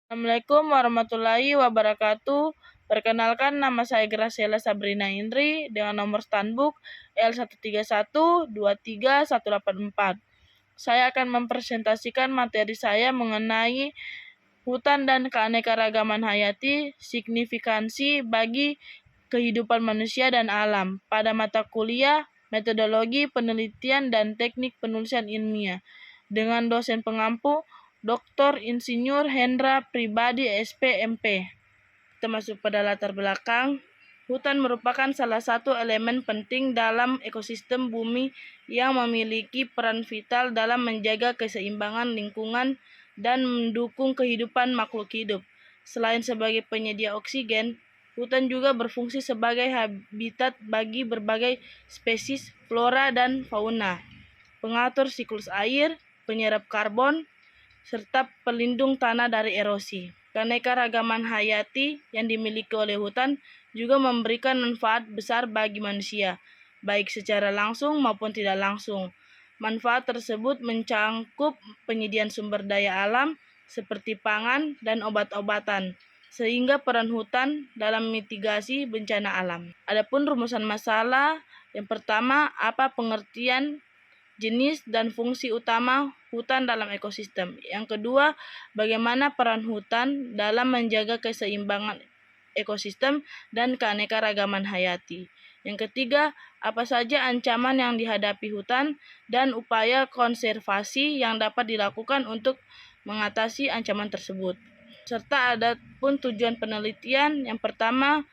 Assalamualaikum warahmatullahi wabarakatuh. Perkenalkan, nama saya Graciela Sabrina Indri dengan nomor Stanbook L131231184. Saya akan mempresentasikan materi saya mengenai hutan dan keanekaragaman hayati, signifikansi bagi kehidupan manusia dan alam pada mata kuliah Metodologi Penelitian dan Teknik Penulisan Ilmiah dengan dosen pengampu Dr. Insinyur Hendra Pribadi SP.MP. Kita masuk pada latar belakang. Hutan merupakan salah satu elemen penting dalam ekosistem bumi yang memiliki peran vital dalam menjaga keseimbangan lingkungan dan mendukung kehidupan makhluk hidup. Selain sebagai penyedia oksigen, hutan juga berfungsi sebagai habitat bagi berbagai spesies flora dan fauna, pengatur siklus air, penyerap karbon, serta pelindung tanah dari erosi. Keanekaragaman hayati yang dimiliki oleh hutan juga memberikan manfaat besar bagi manusia, baik secara langsung maupun tidak langsung. Manfaat tersebut mencangkup penyediaan sumber daya alam seperti pangan dan obat-obatan, sehingga peran hutan dalam mitigasi bencana alam. Adapun rumusan masalah, yang pertama, apa pengertian jenis dan fungsi utama hutan dalam ekosistem. Yang kedua, bagaimana peran hutan dalam menjaga keseimbangan ekosistem dan keanekaragaman hayati. Yang ketiga, apa saja ancaman yang dihadapi hutan dan upaya konservasi yang dapat dilakukan untuk mengatasi ancaman tersebut. Serta ada pun tujuan penelitian. Yang pertama,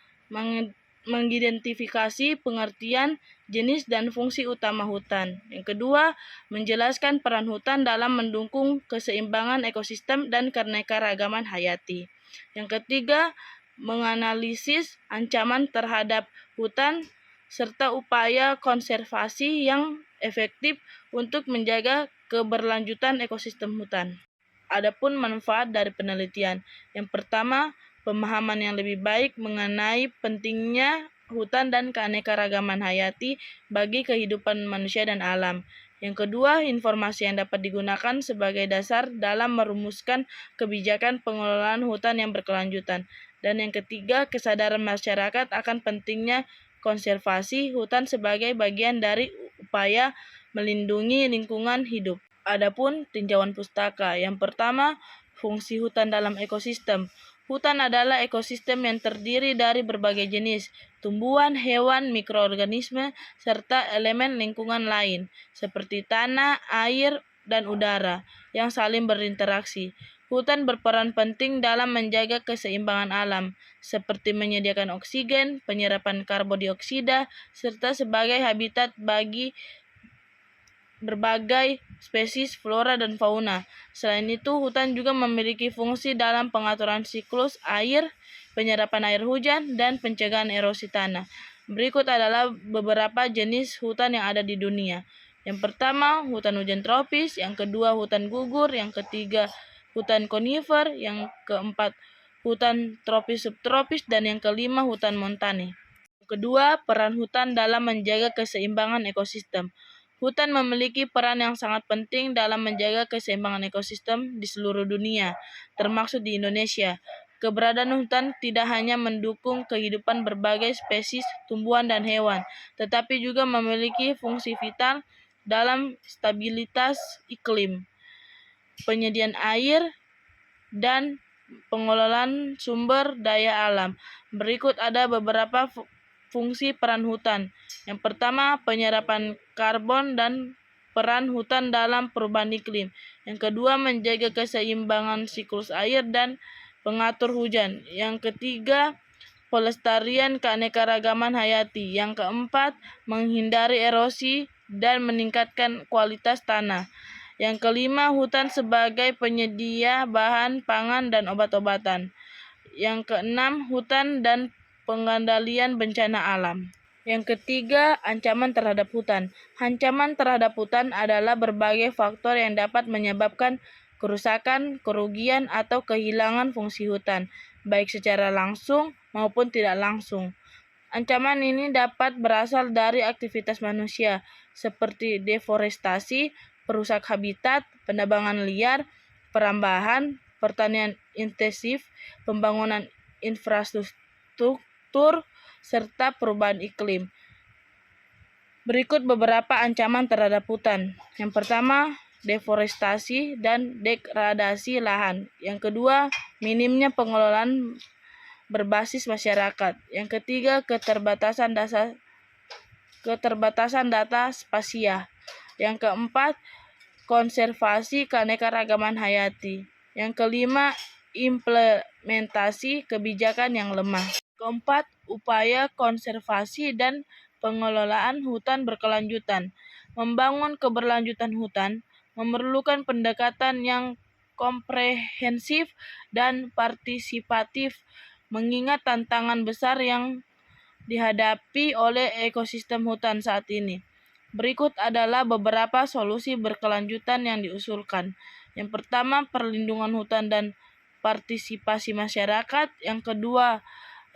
mengidentifikasi pengertian jenis dan fungsi utama hutan. Yang kedua, menjelaskan peran hutan dalam mendukung keseimbangan ekosistem dan keanekaragaman hayati. Yang ketiga, menganalisis ancaman terhadap hutan serta upaya konservasi yang efektif untuk menjaga keberlanjutan ekosistem hutan. Adapun manfaat dari penelitian. Yang pertama, pemahaman yang lebih baik mengenai pentingnya hutan dan keanekaragaman hayati bagi kehidupan manusia dan alam. Yang kedua, informasi yang dapat digunakan sebagai dasar dalam merumuskan kebijakan pengelolaan hutan yang berkelanjutan. Dan yang ketiga, kesadaran masyarakat akan pentingnya konservasi hutan sebagai bagian dari upaya melindungi lingkungan hidup. Adapun tinjauan pustaka. Yang pertama, fungsi hutan dalam ekosistem. Hutan adalah ekosistem yang terdiri dari berbagai jenis tumbuhan, hewan, mikroorganisme, serta elemen lingkungan lain seperti tanah, air, dan udara yang saling berinteraksi. Hutan berperan penting dalam menjaga keseimbangan alam, seperti menyediakan oksigen, penyerapan karbon dioksida, serta sebagai habitat bagi berbagai spesies flora dan fauna. Selain itu, hutan juga memiliki fungsi dalam pengaturan siklus air, penyerapan air hujan, dan pencegahan erosi tanah. Berikut adalah beberapa jenis hutan yang ada di dunia. Yang pertama, hutan hujan tropis. Yang kedua, hutan gugur. Yang ketiga, hutan konifer. Yang keempat, hutan tropis subtropis. Dan yang kelima, hutan montane. Kedua, peran hutan dalam menjaga keseimbangan ekosistem. Hutan memiliki peran yang sangat penting dalam menjaga keseimbangan ekosistem di seluruh dunia, termasuk di Indonesia. Keberadaan hutan tidak hanya mendukung kehidupan berbagai spesies tumbuhan dan hewan, tetapi juga memiliki fungsi vital dalam stabilitas iklim, penyediaan air, dan pengelolaan sumber daya alam. Berikut ada beberapa fungsi peran hutan. Yang pertama, penyerapan karbon dan peran hutan dalam perubahan iklim. Yang kedua, menjaga keseimbangan siklus air dan pengatur hujan. Yang ketiga, pelestarian keanekaragaman hayati. Yang keempat, menghindari erosi dan meningkatkan kualitas tanah. Yang kelima, hutan sebagai penyedia bahan pangan dan obat-obatan. Yang keenam, hutan dan pengendalian bencana alam. Yang ketiga, ancaman terhadap hutan. Ancaman terhadap hutan adalah berbagai faktor yang dapat menyebabkan kerusakan, kerugian, atau kehilangan fungsi hutan, baik secara langsung maupun tidak langsung. Ancaman ini dapat berasal dari aktivitas manusia, seperti deforestasi, perusak habitat, penebangan liar, perambahan, pertanian intensif, pembangunan infrastruktur, serta perubahan iklim. Berikut beberapa ancaman terhadap hutan. Yang pertama, deforestasi dan degradasi lahan. Yang kedua, minimnya pengelolaan berbasis masyarakat. Yang ketiga, keterbatasan data spasial. Yang keempat, konservasi keanekaragaman hayati. Yang kelima, implementasi kebijakan yang lemah. Keempat, upaya konservasi dan pengelolaan hutan berkelanjutan. Membangun keberlanjutan hutan memerlukan pendekatan yang komprehensif dan partisipatif, mengingat tantangan besar yang dihadapi oleh ekosistem hutan saat ini. Berikut adalah beberapa solusi berkelanjutan yang diusulkan. Yang pertama, perlindungan hutan dan partisipasi masyarakat. Yang kedua,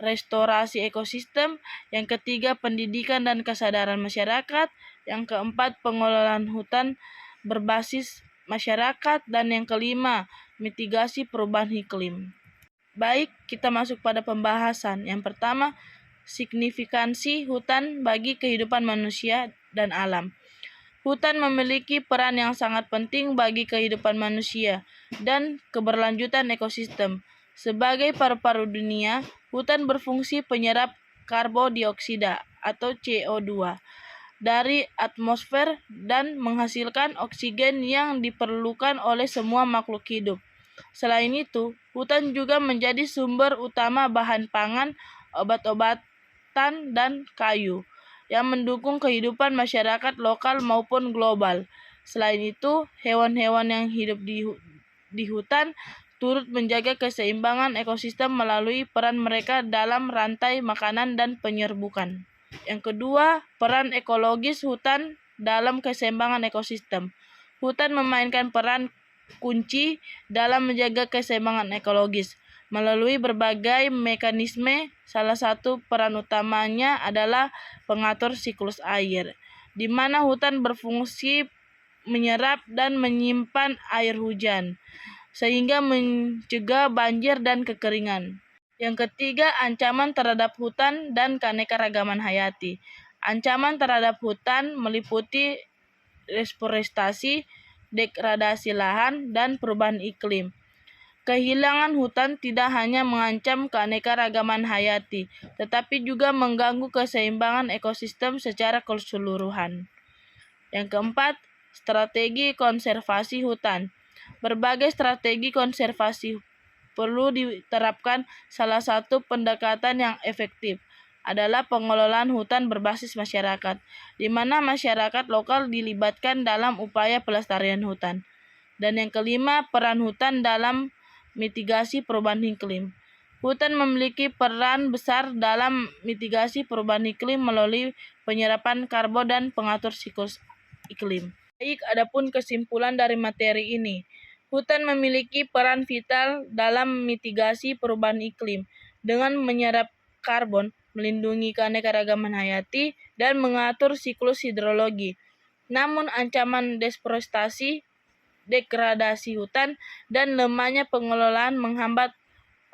restorasi ekosistem. Yang ketiga, pendidikan dan kesadaran masyarakat. Yang keempat, pengelolaan hutan berbasis masyarakat. Dan yang kelima, mitigasi perubahan iklim. Baik, kita masuk pada pembahasan. Yang pertama, signifikansi hutan bagi kehidupan manusia dan alam. Hutan memiliki peran yang sangat penting bagi kehidupan manusia dan keberlanjutan ekosistem. Sebagai paru-paru dunia, hutan berfungsi penyerap karbon dioksida atau CO2 dari atmosfer dan menghasilkan oksigen yang diperlukan oleh semua makhluk hidup. Selain itu, hutan juga menjadi sumber utama bahan pangan, obat-obatan, dan kayu yang mendukung kehidupan masyarakat lokal maupun global. Selain itu, hewan-hewan yang hidup di hutan turut menjaga keseimbangan ekosistem melalui peran mereka dalam rantai makanan dan penyerbukan. Yang kedua, peran ekologis hutan dalam keseimbangan ekosistem. Hutan memainkan peran kunci dalam menjaga keseimbangan ekologis melalui berbagai mekanisme. Salah satu peran utamanya adalah pengatur siklus air, di mana hutan berfungsi menyerap dan menyimpan air hujan, sehingga mencegah banjir dan kekeringan. Yang ketiga, ancaman terhadap hutan dan keanekaragaman hayati. Ancaman terhadap hutan meliputi deforestasi, degradasi lahan, dan perubahan iklim. Kehilangan hutan tidak hanya mengancam keanekaragaman hayati, tetapi juga mengganggu keseimbangan ekosistem secara keseluruhan. Yang keempat, strategi konservasi hutan. Berbagai strategi konservasi perlu diterapkan. Salah satu pendekatan yang efektif adalah pengelolaan hutan berbasis masyarakat, di mana masyarakat lokal dilibatkan dalam upaya pelestarian hutan. Dan yang kelima, peran hutan dalam mitigasi perubahan iklim. Hutan memiliki peran besar dalam mitigasi perubahan iklim melalui penyerapan karbon dan pengatur siklus iklim. Baik, adapun kesimpulan dari materi ini. Hutan memiliki peran vital dalam mitigasi perubahan iklim dengan menyerap karbon, melindungi keanekaragaman hayati, dan mengatur siklus hidrologi. Namun ancaman deforestasi, degradasi hutan, dan lemahnya pengelolaan menghambat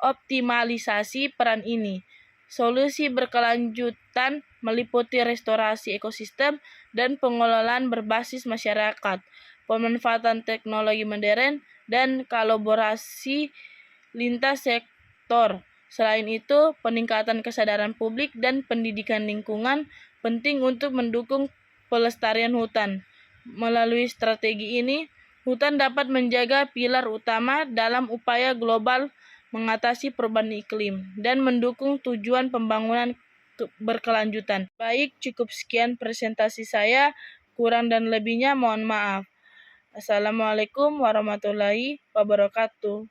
optimalisasi peran ini. Solusi berkelanjutan meliputi restorasi ekosistem dan pengelolaan berbasis masyarakat, pemanfaatan teknologi modern, dan kolaborasi lintas sektor. Selain itu, peningkatan kesadaran publik dan pendidikan lingkungan penting untuk mendukung pelestarian hutan. Melalui strategi ini, hutan dapat menjaga pilar utama dalam upaya global mengatasi perubahan iklim dan mendukung tujuan pembangunan berkelanjutan. Baik, cukup sekian presentasi saya. Kurang dan lebihnya mohon maaf. Assalamualaikum warahmatullahi wabarakatuh.